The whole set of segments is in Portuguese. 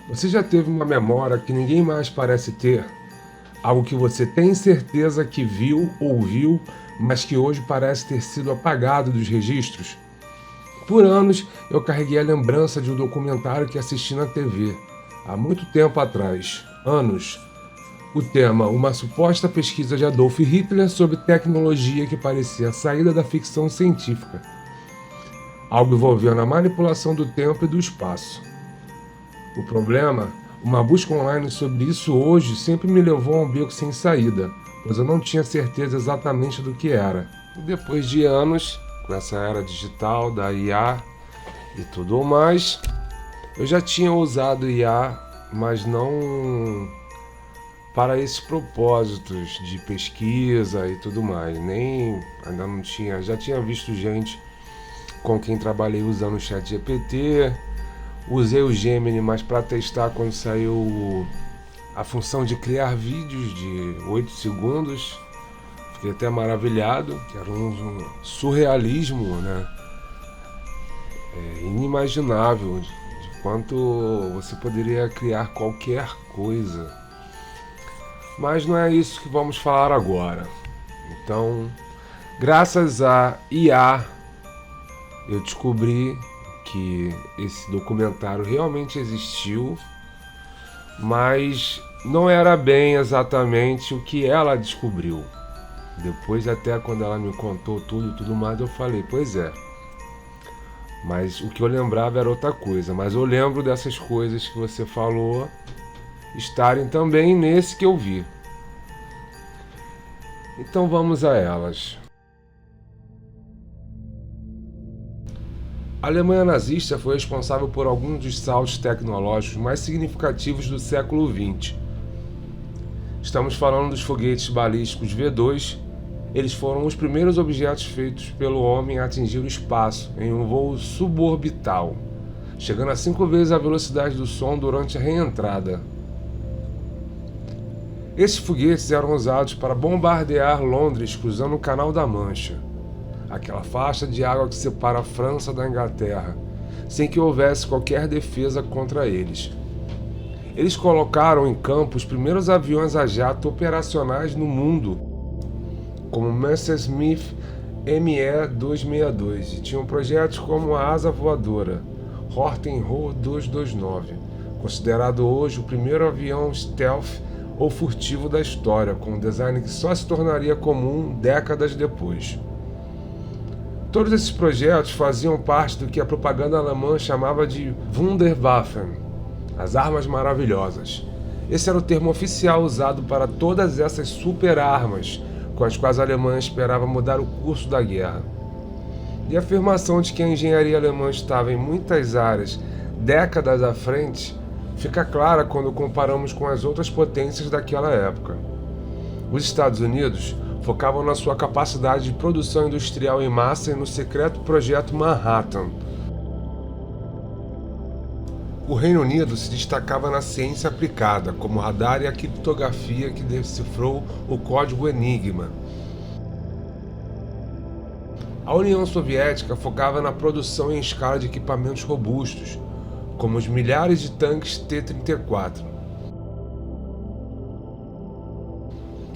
Você já teve uma memória que ninguém mais parece ter? Algo que você tem certeza que viu, ouviu, mas que hoje parece ter sido apagado dos registros? Por anos, eu carreguei a lembrança de um documentário que assisti na TV, há muito tempo atrás. Anos. O tema, uma suposta pesquisa de Adolf Hitler sobre tecnologia que parecia saída da ficção científica. Algo envolvendo a manipulação do tempo e do espaço. O problema, uma busca online sobre isso hoje sempre me levou a um beco sem saída, pois eu não tinha certeza exatamente do que era. E depois de anos, com essa era digital da IA e tudo mais, eu já tinha usado IA, mas não para esses propósitos de pesquisa e tudo mais. Nem ainda não tinha, já tinha visto gente com quem trabalhei usando o ChatGPT. Usei o Gemini, mas para testar quando saiu a função de criar vídeos de 8 segundos. Fiquei até maravilhado, que era um surrealismo, né? Inimaginável de quanto você poderia criar qualquer coisa. Mas não é isso que vamos falar agora. Então, graças a IA, eu descobri que esse documentário realmente existiu, mas não era bem exatamente o que ela descobriu. Depois, até quando ela me contou tudo e tudo mais, eu falei, pois é. Mas o que eu lembrava era outra coisa. Mas eu lembro dessas coisas que você falou estarem também nesse que eu vi. Então vamos a elas. A Alemanha nazista foi responsável por alguns dos saltos tecnológicos mais significativos do século XX. Estamos falando dos foguetes balísticos V2. Eles foram os primeiros objetos feitos pelo homem a atingir o espaço em um voo suborbital, chegando a 5 vezes a velocidade do som durante a reentrada. Esses foguetes eram usados para bombardear Londres cruzando o Canal da Mancha, aquela faixa de água que separa a França da Inglaterra, sem que houvesse qualquer defesa contra eles. Eles colocaram em campo os primeiros aviões a jato operacionais no mundo, como o Messerschmitt Me-262, e tinham projetos como a asa voadora Horten-Ho 229, considerado hoje o primeiro avião stealth ou furtivo da história, com um design que só se tornaria comum décadas depois. Todos esses projetos faziam parte do que a propaganda alemã chamava de Wunderwaffen, as armas maravilhosas. Esse era o termo oficial usado para todas essas super-armas com as quais a Alemanha esperava mudar o curso da guerra. E a afirmação de que a engenharia alemã estava em muitas áreas décadas à frente fica clara quando comparamos com as outras potências daquela época. Os Estados Unidos focavam na sua capacidade de produção industrial em massa e no secreto projeto Manhattan. O Reino Unido se destacava na ciência aplicada, como o radar e a criptografia que decifrou o código Enigma. A União Soviética focava na produção em escala de equipamentos robustos, como os milhares de tanques T-34.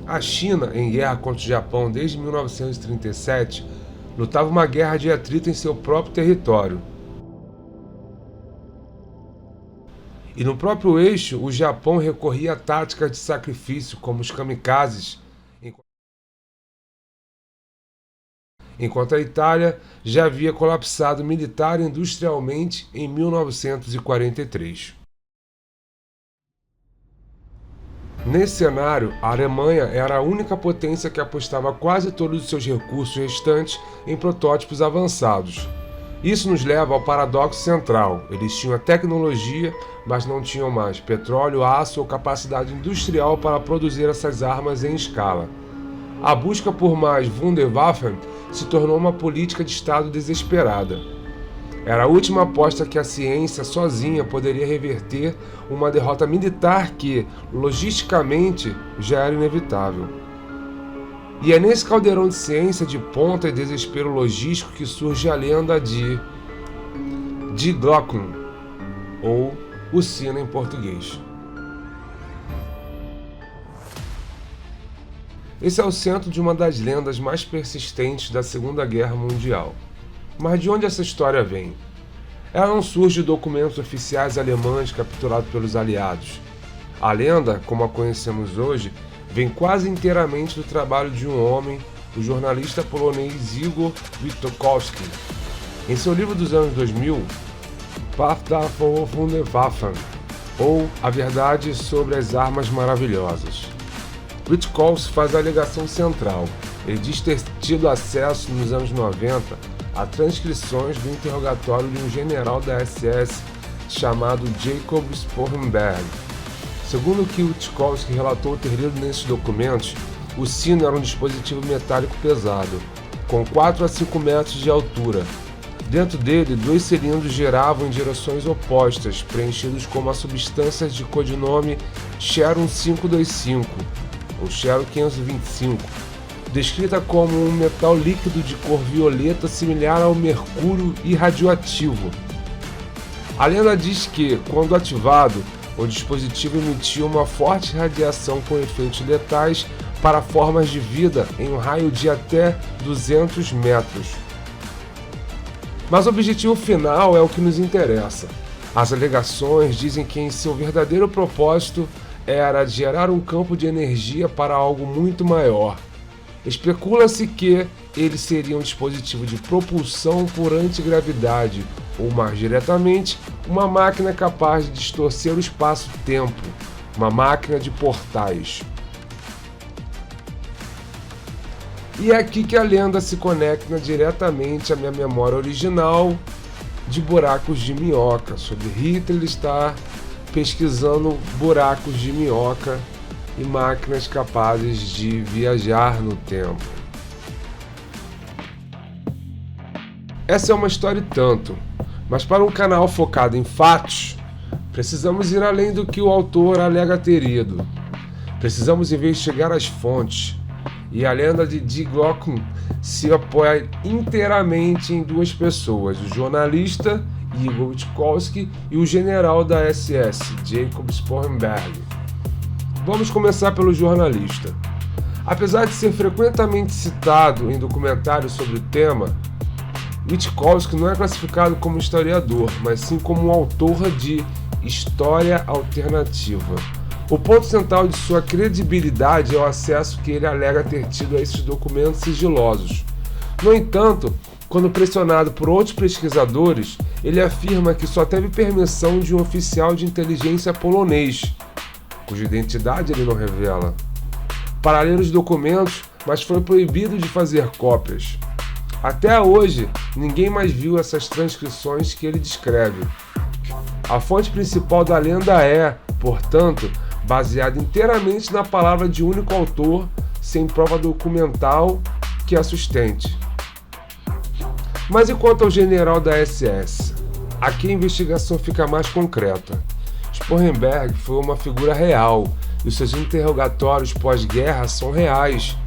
A China, em guerra contra o Japão desde 1937, lutava uma guerra de atrito em seu próprio território. E no próprio eixo, o Japão recorria a táticas de sacrifício como os kamikazes, enquanto a Itália já havia colapsado militar e industrialmente em 1943. Nesse cenário, a Alemanha era a única potência que apostava quase todos os seus recursos restantes em protótipos avançados. Isso nos leva ao paradoxo central. Eles tinham a tecnologia, mas não tinham mais petróleo, aço ou capacidade industrial para produzir essas armas em escala. A busca por mais Wunderwaffen se tornou uma política de Estado desesperada. Era a última aposta que a ciência sozinha poderia reverter uma derrota militar que, logisticamente, já era inevitável. E é nesse caldeirão de ciência de ponta e desespero logístico que surge a lenda de Die Glocken, ou o sino em português. Esse é o centro de uma das lendas mais persistentes da Segunda Guerra Mundial. Mas de onde essa história vem? Ela não surge de documentos oficiais alemães capturados pelos aliados. A lenda, como a conhecemos hoje, vem quase inteiramente do trabalho de um homem, o jornalista polonês Igor Witkowski. Em seu livro dos anos 2000, Prawda o Wunderwaffen, ou A Verdade sobre as Armas Maravilhosas, Witkowski faz a alegação central. Ele diz ter tido acesso nos anos 90 a transcrições do interrogatório de um general da SS chamado Jacob Sponberg. Segundo o que Witkowski relatou ter lido nesses documentos, o sino era um dispositivo metálico pesado, com 4 a 5 metros de altura. Dentro dele, 2 cilindros giravam em direções opostas, preenchidos com uma substância de codinome Xerum 525, ou Xerum 525, descrita como um metal líquido de cor violeta similar ao mercúrio e radioativo. A lenda diz que, quando ativado, o dispositivo emitia uma forte radiação com efeitos letais para formas de vida em um raio de até 200 metros. Mas o objetivo final é o que nos interessa. As alegações dizem que em seu verdadeiro propósito era gerar um campo de energia para algo muito maior. Especula-se que ele seria um dispositivo de propulsão por antigravidade, ou mais diretamente, uma máquina capaz de distorcer o espaço-tempo, uma máquina de portais. E é aqui que a lenda se conecta diretamente à minha memória original de buracos de minhoca, sobre Hitler estar pesquisando buracos de minhoca e máquinas capazes de viajar no tempo. Essa é uma história e tanto, mas para um canal focado em fatos, precisamos ir além do que o autor alega ter ido. Precisamos investigar as fontes, e a lenda de Die Glocken se apoia inteiramente em 2 pessoas, o jornalista Igor Witkowski e o general da SS, Jacob Sponberg. Vamos começar pelo jornalista. Apesar de ser frequentemente citado em documentários sobre o tema, Witkowski não é classificado como historiador, mas sim como um autor de história alternativa. O ponto central de sua credibilidade é o acesso que ele alega ter tido a esses documentos sigilosos. No entanto, quando pressionado por outros pesquisadores, ele afirma que só teve permissão de um oficial de inteligência polonês, cuja identidade ele não revela, para ler os documentos, mas foi proibido de fazer cópias. Até hoje, ninguém mais viu essas transcrições que ele descreve. A fonte principal da lenda é, portanto, baseada inteiramente na palavra de um único autor, sem prova documental que a sustente. Mas e quanto ao general da SS? Aqui a investigação fica mais concreta. Sponberg foi uma figura real, e os seus interrogatórios pós-guerra são reais.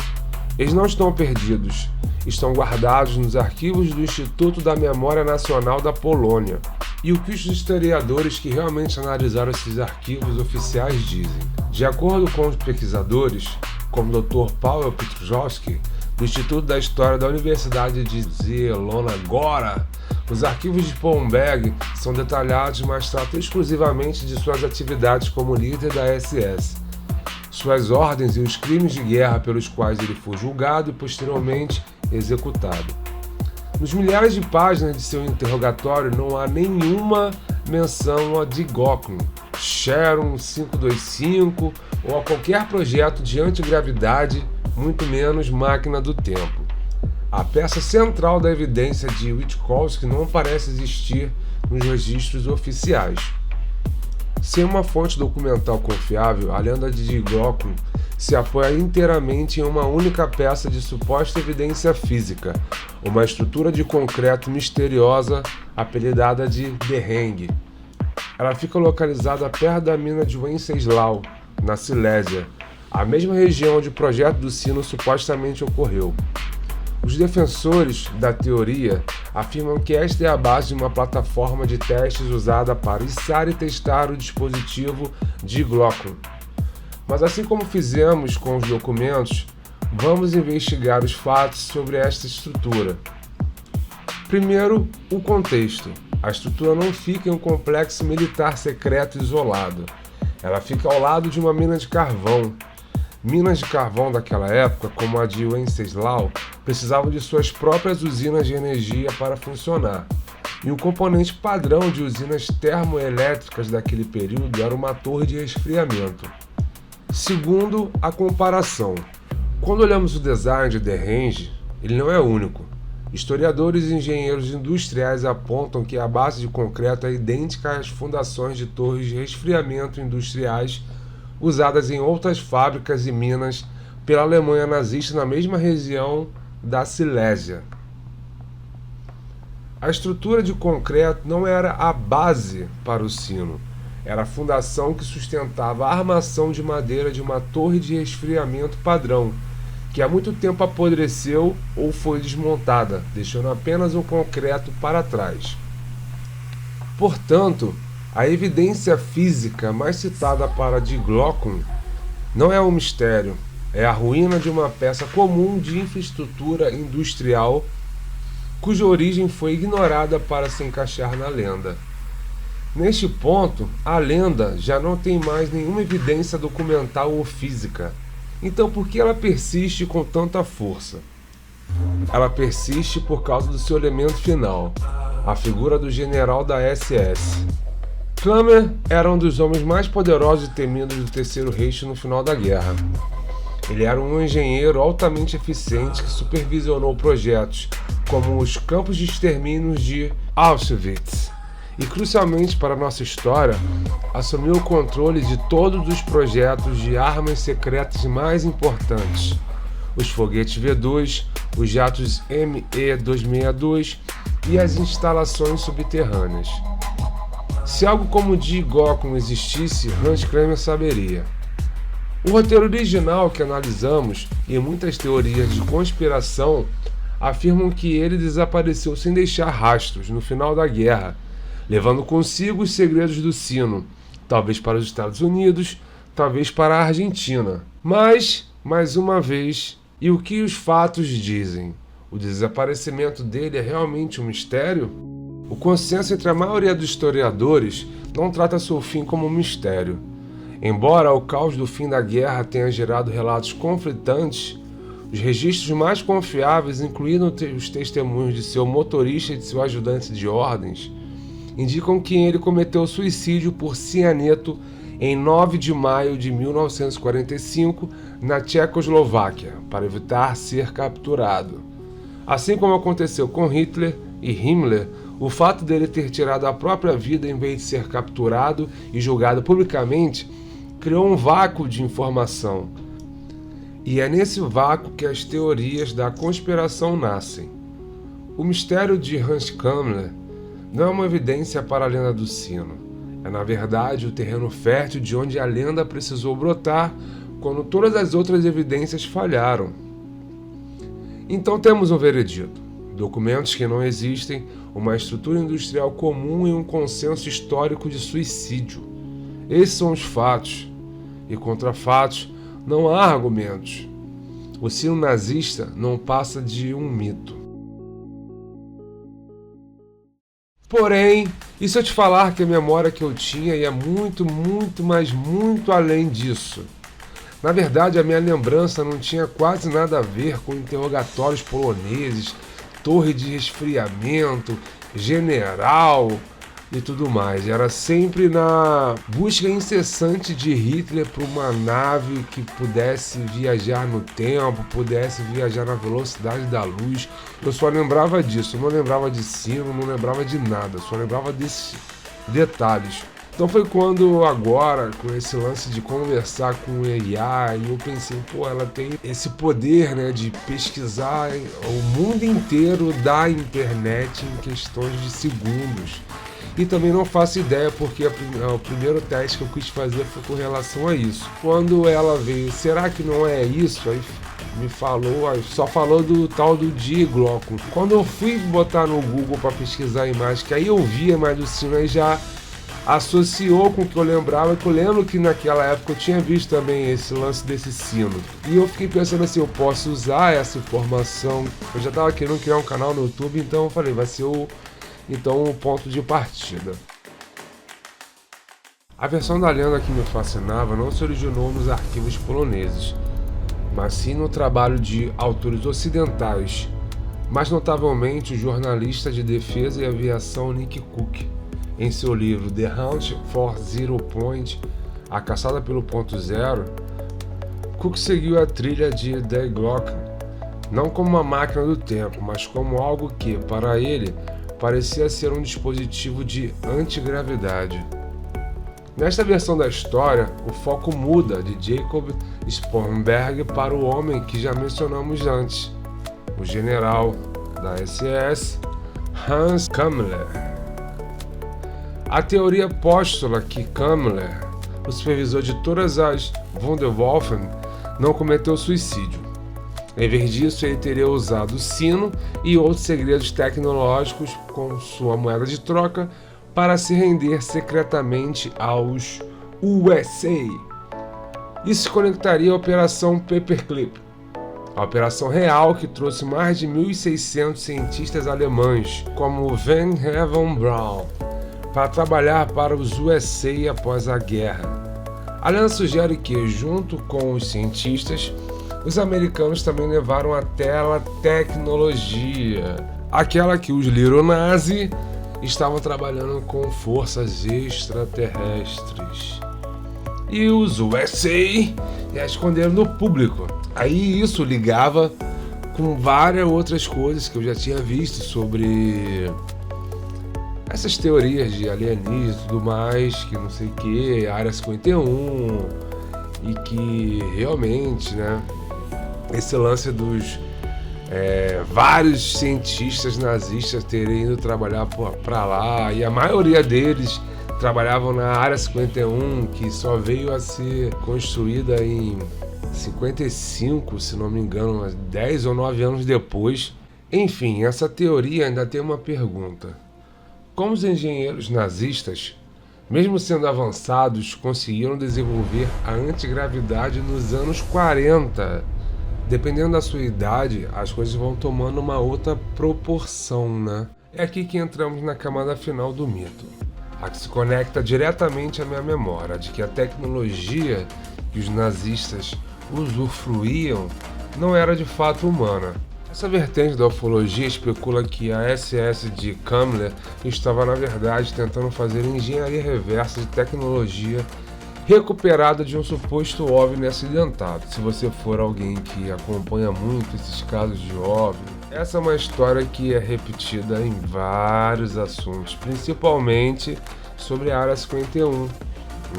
Eles não estão perdidos, estão guardados nos arquivos do Instituto da Memória Nacional da Polônia. E o que os historiadores que realmente analisaram esses arquivos oficiais dizem? De acordo com os pesquisadores, como o Dr. Paweł Piotrowski, do Instituto da História da Universidade de Zielona Góra, os arquivos de Sponberg são detalhados, mas tratam exclusivamente de suas atividades como líder da SS, suas ordens e os crimes de guerra pelos quais ele foi julgado e posteriormente executado. Nos milhares de páginas de seu interrogatório não há nenhuma menção a Die Glocken, Xerum 525 ou a qualquer projeto de antigravidade, muito menos máquina do tempo. A peça central da evidência de Witkowski não parece existir nos registros oficiais. Sem uma fonte documental confiável, a lenda de Die Glocken se apoia inteiramente em uma única peça de suposta evidência física, uma estrutura de concreto misteriosa apelidada de The Hang. Ela fica localizada perto da mina de Wenceslau, na Silésia, a mesma região onde o projeto do sino supostamente ocorreu. Os defensores da teoria afirmam que esta é a base de uma plataforma de testes usada para içar e testar o dispositivo de Glockon. Mas assim como fizemos com os documentos, vamos investigar os fatos sobre esta estrutura. Primeiro, o contexto. A estrutura não fica em um complexo militar secreto isolado. Ela fica ao lado de uma mina de carvão. Minas de carvão daquela época, como a de Wenceslau, precisavam de suas próprias usinas de energia para funcionar. E um componente padrão de usinas termoelétricas daquele período era uma torre de resfriamento. Segundo, a comparação. Quando olhamos o design de The Range, ele não é único. Historiadores e engenheiros industriais apontam que a base de concreto é idêntica às fundações de torres de resfriamento industriais usadas em outras fábricas e minas pela Alemanha nazista na mesma região da Silésia. A estrutura de concreto não era a base para o sino, era a fundação que sustentava a armação de madeira de uma torre de resfriamento padrão, que há muito tempo apodreceu ou foi desmontada, deixando apenas o concreto para trás. Portanto, a evidência física mais citada para de Glockon não é um mistério, é a ruína de uma peça comum de infraestrutura industrial cuja origem foi ignorada para se encaixar na lenda. Neste ponto, a lenda já não tem mais nenhuma evidência documental ou física. Então, por que ela persiste com tanta força? Ela persiste por causa do seu elemento final, a figura do general da SS. Klammer era um dos homens mais poderosos e temidos do Terceiro Reich no final da guerra. Ele era um engenheiro altamente eficiente que supervisionou projetos como os campos de extermínio de Auschwitz e, crucialmente para nossa história, assumiu o controle de todos os projetos de armas secretas mais importantes: os foguetes V2, os jatos Me-262 e as instalações subterrâneas. Se algo como de Glockon existisse, Hans Klammer saberia. O roteiro original que analisamos e muitas teorias de conspiração afirmam que ele desapareceu sem deixar rastros no final da guerra, levando consigo os segredos do sino, talvez para os Estados Unidos, talvez para a Argentina. Mas, mais uma vez, e o que os fatos dizem? O desaparecimento dele é realmente um mistério? O consenso entre a maioria dos historiadores não trata seu fim como um mistério. Embora o caos do fim da guerra tenha gerado relatos conflitantes, os registros mais confiáveis, incluindo os testemunhos de seu motorista e de seu ajudante de ordens, indicam que ele cometeu suicídio por cianeto em 9 de maio de 1945 na Tchecoslováquia, para evitar ser capturado. Assim como aconteceu com Hitler e Himmler, o fato dele ter tirado a própria vida em vez de ser capturado e julgado publicamente criou um vácuo de informação. E é nesse vácuo que as teorias da conspiração nascem. O mistério de Hans Klammer não é uma evidência para a lenda do sino. É, na verdade, o terreno fértil de onde a lenda precisou brotar quando todas as outras evidências falharam. Então temos um veredito. Documentos que não existem, uma estrutura industrial comum e um consenso histórico de suicídio. Esses são os fatos. E contra fatos não há argumentos. O sino nazista não passa de um mito. Porém, e se eu te falar que a memória que eu tinha ia muito, mas muito além disso? Na verdade, a minha lembrança não tinha quase nada a ver com interrogatórios poloneses, torre de resfriamento, general e tudo mais. Era sempre na busca incessante de Hitler por uma nave que pudesse viajar no tempo, pudesse viajar na velocidade da luz. Eu só lembrava disso, eu não lembrava de sino, não lembrava de nada, só lembrava desses detalhes. Então foi quando agora, com esse lance de conversar com o AI, eu pensei, ela tem esse poder, né, de pesquisar o mundo inteiro da internet em questões de segundos. E também não faço ideia porque o primeiro teste que eu quis fazer foi com relação a isso. Quando ela veio, será que não é isso? Aí me falou, só falou do tal do Die Glocken. Quando eu fui botar no Google para pesquisar a imagem, que aí eu via mais do sino, aí já associou com o que eu lembrava, que eu lembro que naquela época eu tinha visto também esse lance desse sino. E eu fiquei pensando assim, eu posso usar essa informação. Eu já estava querendo criar um canal no YouTube, então eu falei, vai ser o ponto de partida. A versão da lenda que me fascinava não se originou nos arquivos poloneses, mas sim no trabalho de autores ocidentais, mais notavelmente o jornalista de defesa e aviação Nick Cook. Em seu livro The Hunt for Zero Point, A Caçada pelo Ponto Zero, Cook seguiu a trilha de Die Glocken, não como uma máquina do tempo, mas como algo que, para ele, parecia ser um dispositivo de antigravidade. Nesta versão da história, o foco muda de Jacob Sponberg para o homem que já mencionamos antes, o general da SS, Hans Kammler. A teoria postula que Kammler, o supervisor de todas as Wunderwaffen, não cometeu suicídio. Em vez disso, ele teria usado o sino e outros segredos tecnológicos com sua moeda de troca para se render secretamente aos USA. Isso se conectaria à Operação Paperclip, a operação real que trouxe mais de 1.600 cientistas alemães, como Van Heaven Braun, para trabalhar para os USA após a guerra. A lenda sugere que, junto com os cientistas, os americanos também levaram a tela tecnologia, aquela que os Little Nazi estavam trabalhando com forças extraterrestres. E os USA a esconderam do público. Aí isso ligava com várias outras coisas que eu já tinha visto sobre essas teorias de alienígenas e tudo mais, que não sei o que, Área 51, e que realmente, né, esse lance dos vários cientistas nazistas terem ido trabalhar para lá, e a maioria deles trabalhavam na Área 51, que só veio a ser construída em 55, se não me engano, 10 ou 9 anos depois. Enfim, essa teoria ainda tem uma pergunta. Como os engenheiros nazistas, mesmo sendo avançados, conseguiram desenvolver a antigravidade nos anos 40? Dependendo da sua idade, as coisas vão tomando uma outra proporção, né? É aqui que entramos na camada final do mito, a que se conecta diretamente à minha memória, de que a tecnologia que os nazistas usufruíam não era de fato humana. Essa vertente da ufologia especula que a SS de Kammler estava na verdade tentando fazer engenharia reversa de tecnologia recuperada de um suposto OVNI acidentado. Se você for alguém que acompanha muito esses casos de OVNI, essa é uma história que é repetida em vários assuntos, principalmente sobre a Área 51.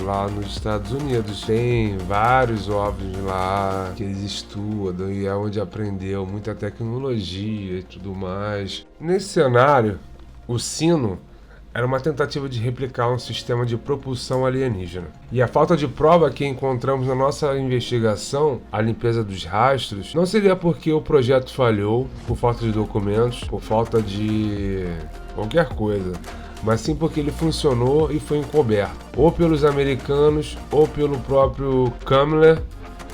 Lá nos Estados Unidos tem vários OVNIs lá que eles estudam e é onde aprendeu muita tecnologia e tudo mais. Nesse cenário, o sino era uma tentativa de replicar um sistema de propulsão alienígena. E a falta de prova que encontramos na nossa investigação, a limpeza dos rastros, não seria porque o projeto falhou, por falta de documentos, por falta de qualquer coisa, mas sim porque ele funcionou e foi encoberto, ou pelos americanos, ou pelo próprio Kammler,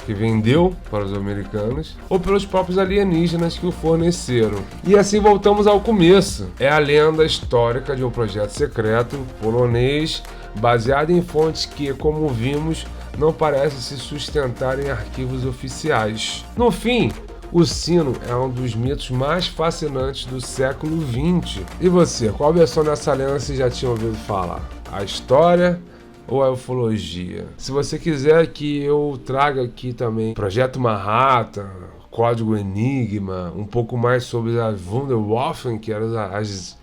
que vendeu para os americanos, ou pelos próprios alienígenas que o forneceram. E assim voltamos ao começo. É a lenda histórica de um projeto secreto polonês, baseado em fontes que, como vimos, não parecem se sustentar em arquivos oficiais. No fim, o sino é um dos mitos mais fascinantes do século XX. E você, qual versão dessa lenda você já tinha ouvido falar? A história ou a ufologia? Se você quiser que eu traga aqui também Projeto Manhattan, Código Enigma, um pouco mais sobre as Wunderwaffen, que eram as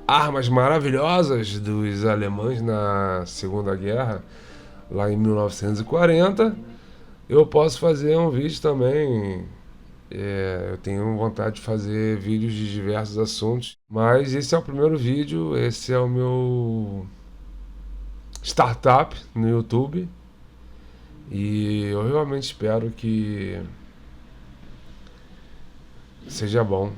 armas maravilhosas dos alemães na Segunda Guerra, lá em 1940, eu posso fazer um vídeo também. Eu tenho vontade de fazer vídeos de diversos assuntos, mas esse é o primeiro vídeo, esse é o meu startup no YouTube, e eu realmente espero que Seja bom.